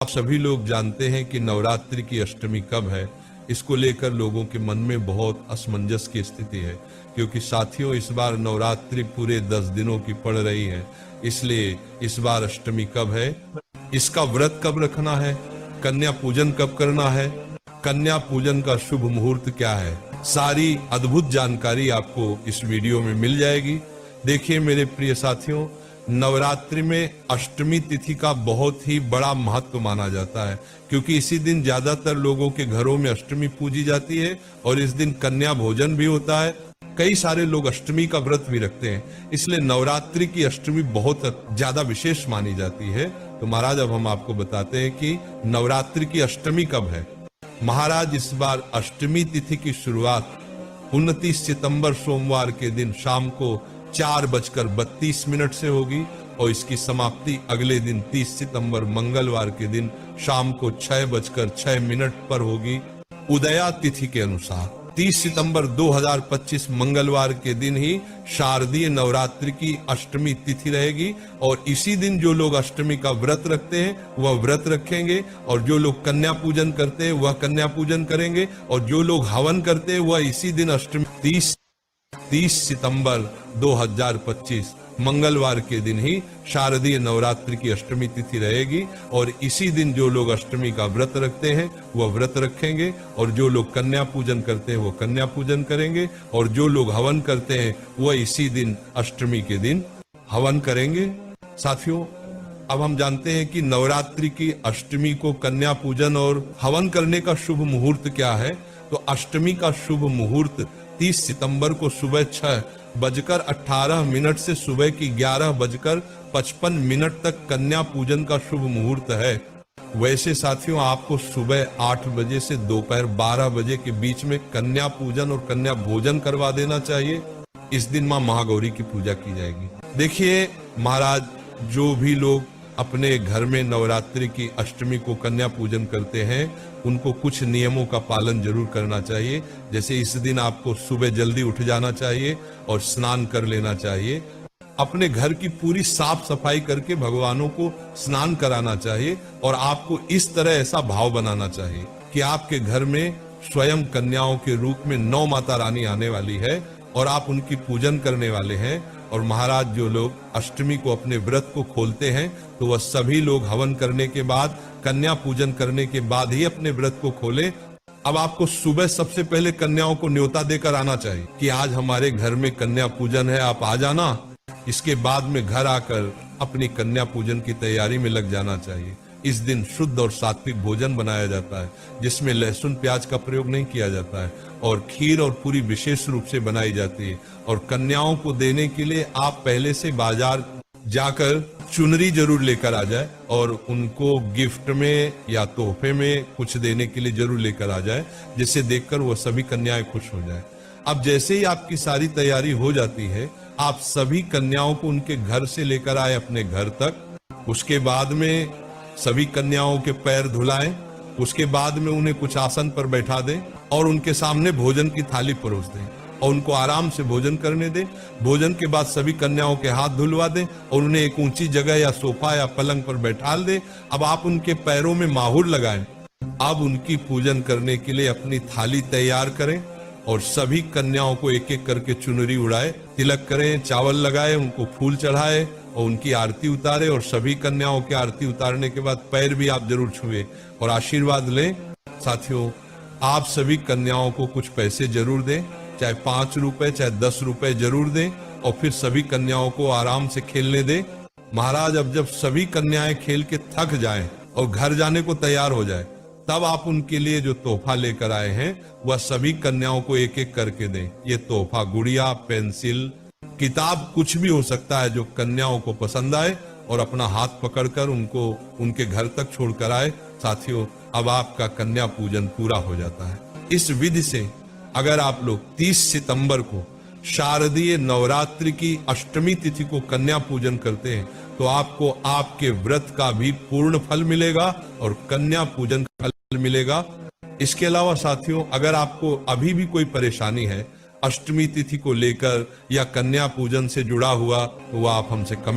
आप सभी लोग जानते हैं कि नवरात्रि की अष्टमी कब है। इसको लेकर लोगों के मन में बहुत असमंजस की स्थिति है, क्योंकि साथियों इस बार नवरात्रि पूरे 10 दिनों की पड़ रही है। इसलिए इस बार अष्टमी कब है, इसका व्रत कब रखना है, कन्या पूजन कब करना है, कन्या पूजन का शुभ मुहूर्त क्या है, सारी अद्भुत जानकारी आपको इस वीडियो में मिल जाएगी। देखिए मेरे प्रिय साथियों, नवरात्रि में अष्टमी तिथि का बहुत ही बड़ा महत्व माना जाता है, क्योंकि इसी दिन ज्यादातर लोगों के घरों में अष्टमी पूजी जाती है और इस दिन कन्या भोजन भी होता है। कई सारे लोग अष्टमी का व्रत भी रखते हैं, इसलिए नवरात्रि की अष्टमी बहुत ज्यादा विशेष मानी जाती है। तो महाराज अब हम आपको बताते हैं कि नवरात्रि की अष्टमी कब है। महाराज इस बार अष्टमी तिथि की शुरुआत 29 सितंबर सोमवार के दिन शाम को 4:32 से होगी और इसकी समाप्ति अगले दिन 30 सितंबर मंगलवार के दिन शाम को 6:06 पर होगी उदया तिथि के अनुसार। 30 सितंबर 2025 मंगलवार के दिन ही शारदीय नवरात्रि की अष्टमी तिथि रहेगी और इसी दिन जो लोग अष्टमी का व्रत रखते हैं वह व्रत रखेंगे और जो लोग कन्या पूजन करते हैं वह कन्या पूजन करेंगे और जो लोग हवन करते हैं वह इसी दिन अष्टमी 30 सितंबर 2025 मंगलवार के दिन ही शारदीय नवरात्रि की अष्टमी तिथि रहेगी और इसी दिन जो लोग अष्टमी का व्रत रखते हैं वह व्रत रखेंगे और जो लोग कन्या पूजन करते हैं वो कन्या पूजन करेंगे और जो लोग हवन करते हैं वह इसी दिन अष्टमी के दिन हवन करेंगे। साथियों अब हम जानते हैं कि नवरात्रि की अष्टमी को कन्या पूजन और हवन करने का शुभ मुहूर्त क्या है। तो अष्टमी का शुभ मुहूर्त 30 सितंबर को सुबह 6:18 से सुबह की 11:55 तक कन्या पूजन का शुभ मुहूर्त है। वैसे साथियों आपको सुबह 8 बजे से दोपहर 12 बजे के बीच में कन्या पूजन और कन्या भोजन करवा देना चाहिए। इस दिन मां महागौरी की पूजा की जाएगी। देखिए महाराज, जो भी लोग अपने घर में नवरात्रि की अष्टमी को कन्या पूजन करते हैं उनको कुछ नियमों का पालन जरूर करना चाहिए। जैसे इस दिन आपको सुबह जल्दी उठ जाना चाहिए और स्नान कर लेना चाहिए। अपने घर की पूरी साफ सफाई करके भगवानों को स्नान कराना चाहिए और आपको इस तरह ऐसा भाव बनाना चाहिए कि आपके घर में स्वयं कन्याओं के रूप में 9 माता रानी आने वाली है और आप उनकी पूजन करने वाले हैं। और महाराज जो लोग अष्टमी को अपने व्रत को खोलते हैं तो वह सभी लोग हवन करने के बाद कन्या पूजन करने के बाद ही अपने व्रत को खोले। अब आपको सुबह सबसे पहले कन्याओं को न्योता देकर आना चाहिए कि आज हमारे घर में कन्या पूजन है, आप आ जाना। इसके बाद में घर आकर अपनी कन्या पूजन की तैयारी में लग जाना चाहिए। इस दिन शुद्ध और सात्विक भोजन बनाया जाता है जिसमें लहसुन प्याज का प्रयोग नहीं किया जाता है और खीर और पूरी विशेष रूप से बनाई जाती है। और कन्याओं को देने के लिए आप पहले से बाजार जाकर चुनरी जरूर लेकर आ जाए और उनको गिफ्ट में या तोहफे में कुछ देने के लिए जरूर लेकर आ जाए, जिससे देखकर वो सभी कन्याएं खुश हो जाए। अब जैसे ही आपकी सारी तैयारी हो जाती है आप सभी कन्याओं को उनके घर से लेकर आए अपने घर तक। उसके बाद में सभी कन्याओं के पैर धुलाएं, उसके बाद में उन्हें कुछ आसन पर बैठा दें और उनके सामने भोजन की थाली परोस दें और उनको आराम से भोजन करने दें। भोजन के बाद सभी कन्याओं के हाथ धुलवा दें और उन्हें एक ऊंची जगह या सोफा या पलंग पर बैठा दें। अब आप उनके पैरों में माहुर लगाएं। अब उनकी पूजन करने के लिए अपनी थाली तैयार करें और सभी कन्याओं को एक एक करके चुनरी उड़ाए, तिलक करें, चावल लगाए, उनको फूल चढ़ाए और उनकी आरती उतारे। और सभी कन्याओं की आरती उतारने के बाद पैर भी आप जरूर छुए और आशीर्वाद लें। साथियों आप सभी कन्याओं को कुछ पैसे जरूर दें, चाहे 5 रुपए चाहे 10 रुपए जरूर दें और फिर सभी कन्याओं को आराम से खेलने दें। महाराज अब जब सभी कन्याएं खेल के थक जाएं और घर जाने को तैयार हो जाए तब आप उनके लिए जो तोहफा लेकर आए हैं वह सभी कन्याओं को एक एक करके दें। ये तोहफा गुड़िया, पेंसिल, किताब, कुछ भी हो सकता है जो कन्याओं को पसंद आए और अपना हाथ पकड़कर उनको उनके घर तक छोड़कर आए। साथियों अब आपका कन्या पूजन पूरा हो जाता है। इस विधि से अगर आप लोग 30 सितंबर को शारदीय नवरात्रि की अष्टमी तिथि को कन्या पूजन करते हैं तो आपको आपके व्रत का भी पूर्ण फल मिलेगा और कन्या पूजन का फल मिलेगा। इसके अलावा साथियों अगर आपको अभी भी कोई परेशानी है अष्टमी तिथि को लेकर या कन्या पूजन से जुड़ा हुआ तो वह आप हमसे कमेंट